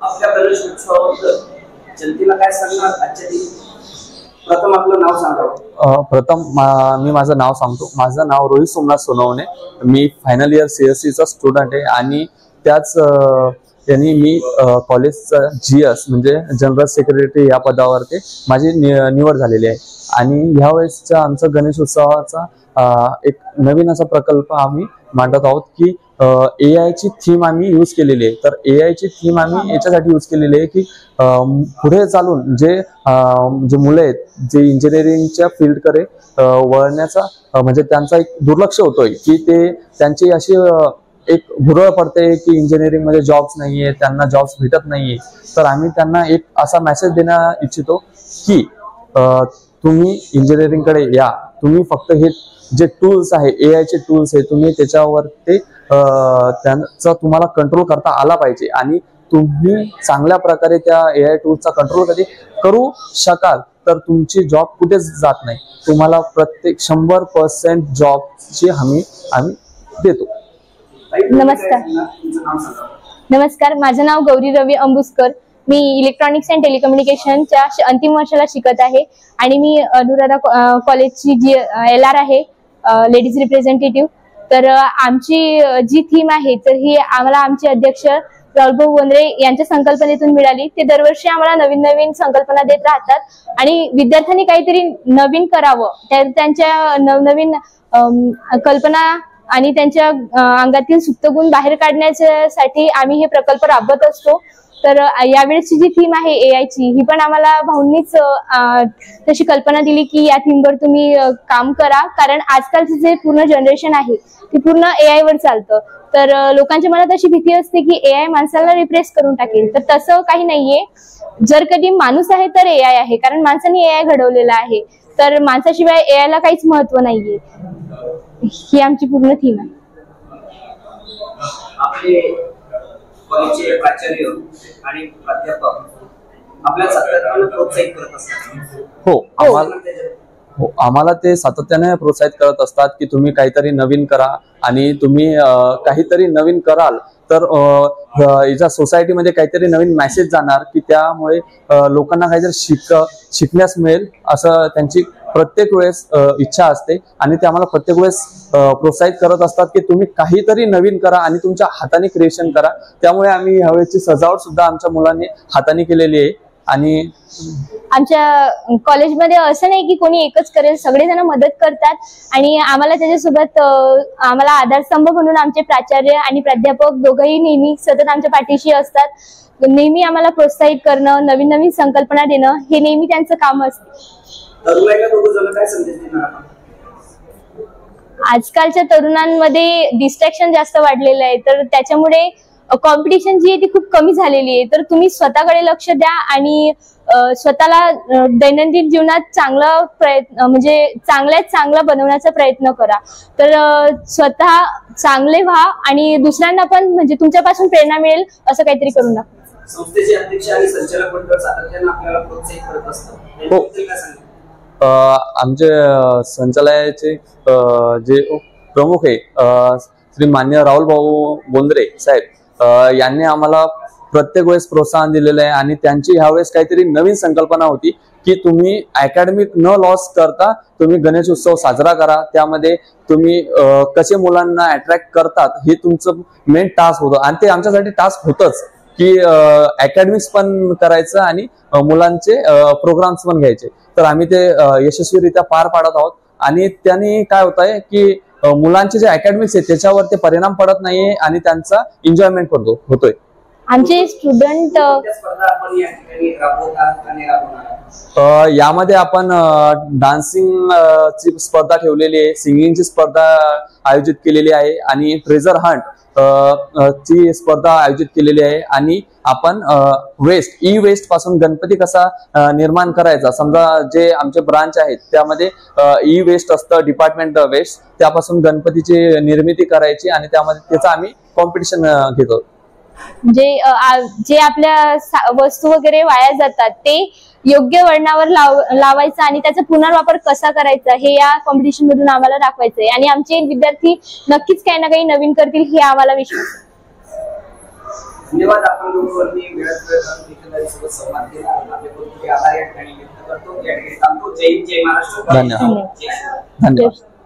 आपल्या गणेश उत्सवाबद्दल जनतेला काय सांगणार आजच्या दिवशी? प्रथम आपलं नाव सांगा. प्रथम मी माझं नाव सांगतो. माझं नाव रोहित सोमनाथ सोनवणे. मी फायनल इयर CSE चा स्टुडंट आहे आणि त्याच यांनी मी कॉलेजचा GS म्हणजे जनरल सेक्रेटरी या पदावरती माझी निवड झालेली आहे. आणि ह्या वेळेसचा आमचा गणेश उत्सवाचा एक नवीन असा प्रकल्प आम्ही मांडत आहोत की AI ची थीम आम्ही यूज केलेली आहे. तर AI ची थीम आम्ही याच्यासाठी यूज केलेली आहे की पुढे चालून जे मुलं आहेत जे इंजिनिअरिंगच्या फील्डकडे वळण्याचा म्हणजे त्यांचा एक दुर्लक्ष होतोय की ते त्यांची अशी एक भुरळ पडते की इंजिनिअरिंग मध्ये जॉब्स नाहीये, त्यांना जॉब्स भेटत नाहीये. तर आम्ही त्यांना एक असा मेसेज देण्या इच्छितो की तुम्ही इंजिनिअरिंग कडे या. तुम्ही फक्त हे जे टूल्स आहे AI चे टूल्स आहे तुम्ही त्याच्यावरती त्यांचा तुम्हाला कंट्रोल करता आला पाहिजे आणि तुम्ही चांगल्या प्रकारे त्या AI टूल्सचा कंट्रोल कधी करू शकाल तर तुमची जॉब कुठेच जात नाही. तुम्हाला प्रत्येक 100% जॉबची हमी आम्ही देतो. नमस्कार, माझं नाव गौरी रवी अंबुस्कर. मी इलेक्ट्रॉनिक्स अँड टेलिकम्युनिकेशनच्या अंतिम वर्षाला शिकत आहे आणि मी अनुराधा कॉलेजची जी LR आहे, लेडीज रिप्रेझेंटेटिव्ह. तर आमची जी थीम आहे तर ही आम्हाला आमचे अध्यक्ष राहुलभाऊ वंद्रे यांच्या संकल्पनेतून मिळाली. ते दरवर्षी आम्हाला नवीन नवीन संकल्पना देत राहतात आणि विद्यार्थ्यांनी काहीतरी नवीन करावं, त्यांच्या नवनवीन कल्पना आणि त्यांच्या अंगातील सुप्त गुण बाहेर काढण्यासाठी आम्ही हे प्रकल्प राबवत असतो. तर यावेळेसची जी थीम आहे AI ची, ही पण आम्हाला भाऊंनीच तशी कल्पना दिली की या थीमवर तुम्ही काम करा, कारण आजकालचे जे पूर्ण जनरेशन आहे ते पूर्ण AI वर चालतं. तर लोकांच्या मनात अशी भीती असते की AI माणसाला रिप्लेस करून टाकेल. तर तसं काही नाहीये. जर कधी माणूस आहे तर AI आहे, कारण माणसाने AI घडवलेला आहे. तर माणसाशिवाय AI ला काहीच महत्व नाहीये. ही आमची पूर्ण थीम आहे. आपले कॉलेजचे प्राचार्य आणि प्राध्यापक आपल्याला सातत्याने प्रोत्साहित करत असतात. आम्हाला ते सातत्याने प्रोत्साहित करत असतात की तुम्ही काहीतरी नवीन करा आणि तुम्ही काहीतरी नवीन कराल तर याच्या सोसायटीमध्ये काहीतरी नवीन मेसेज जाणार की त्यामुळे लोकांना काहीतरी शिकण्यास मिळेल असं त्यांची प्रत्येक वेळेस इच्छा असते. आणि ते आम्हाला प्रत्येक वेळेस प्रोत्साहित करत असतात की तुम्ही काहीतरी नवीन करा आणि तुमच्या हाताने क्रिएशन करा. त्यामुळे आम्ही ह्यावेळेची सजावट सुद्धा आमच्या मुलांनी हाताने केलेली आहे. आणि आमच्या कॉलेजमध्ये असं नाही की कोणी एकच करेल, सगळेजण मदत करतात आणि आम्हाला त्याच्यासोबत आम्हाला आधारस्तंभ म्हणून आमचे प्राचार्य आणि प्राध्यापक दोघंही नेहमी सतत आमच्या पाठीशी असतात. नेहमी आम्हाला प्रोत्साहित करणं, नवीन नवीन संकल्पना देणं हे नेहमी त्यांचं काम असतं. आजकालच्या तरुणांमध्ये डिस्ट्रॅक्शन जास्त वाढलेलं आहे, तर त्याच्यामुळे कॉम्पिटिशन जी आहे ती खूप कमी झालेली आहे. तर तुम्ही स्वतःकडे लक्ष द्या आणि स्वतःला दैनंदिन जीवनात चांगला प्रयत्न म्हणजे चांगल्यात चांगला बनवण्याचा प्रयत्न करा. तर स्वतः चांगले व्हा आणि दुसऱ्यांना पण म्हणजे तुमच्यापासून प्रेरणा मिळेल असं काहीतरी करून दाखवा. संस्थेचे अध्यक्ष आणि संचालक मंडळ सातत्याने आपल्याला प्रोत्साहित करत असतात. आमचे संचालयाचे जे प्रमुख आहे श्री मान्य राहुलभाऊ वंद्रे साहेब यांनी आम्हाला प्रत्येक वेळेस प्रोत्साहन दिलेलं आहे. आणि त्यांची ह्यावेळेस काहीतरी नवीन संकल्पना होती की तुम्ही अकॅडमिक न लॉस करता तुम्ही गणेश उत्सव साजरा करा. त्यामध्ये तुम्ही कसे मुलांना अट्रॅक्ट करतात हे तुमचं मेन टास्क होतं आणि ते आमच्यासाठी टास्क होतच की अकॅडमिक्स पण करायचं आणि मुलांचे प्रोग्राम्स पण घ्यायचे. तर आम्ही ते यशस्वीरित्या पार पाडत आहोत. आणि त्यांनी काय होत आहे की मुलांचे जे अकॅडमिक्स आहेत त्याच्यावर ते परिणाम पडत नाहीये आणि त्यांचा एन्जॉयमेंट होतोय. आमचे स्टुडंट यामध्ये आपण डान्सिंग ची स्पर्धा ठेवलेली आहे, सिंगिंगची स्पर्धा आयोजित केलेली आहे आणि ट्रेझर हंट ची स्पर्धा आयोजित केलेली आहे. आणि आपण ई वेस्ट पासून गणपती कसा निर्माण करायचा, समजा जे आमचे ब्रांच आहेत त्यामध्ये ई वेस्ट असतं, डिपार्टमेंट वेस्ट, त्यापासून गणपतीची निर्मिती करायची आणि त्यामध्ये त्याचा आम्ही कॉम्पिटिशन घेतो. जे आपल्या वस्तू वगैरे वाया जातात ते योग्य वळणावर लावायचं आणि त्याचा पुनर्वापर कसा करायचा हे या कॉम्पिटिशन मधून आम्हाला दाखवायचंय. आणि आमचे विद्यार्थी नक्कीच काही ना काही नवीन करतील हे आम्हाला विश्वास आहे. धन्यवाद. आपण दोघांनी वेळात वेळ काढून एकंदरीत संवाद केला. आपले खूप खूप आभार या ठिकाणी व्यक्त करतो. या ठिकाणी थांबतो. जय हिंद, जय महाराष्ट्र. धन्यवाद. धन्यवाद.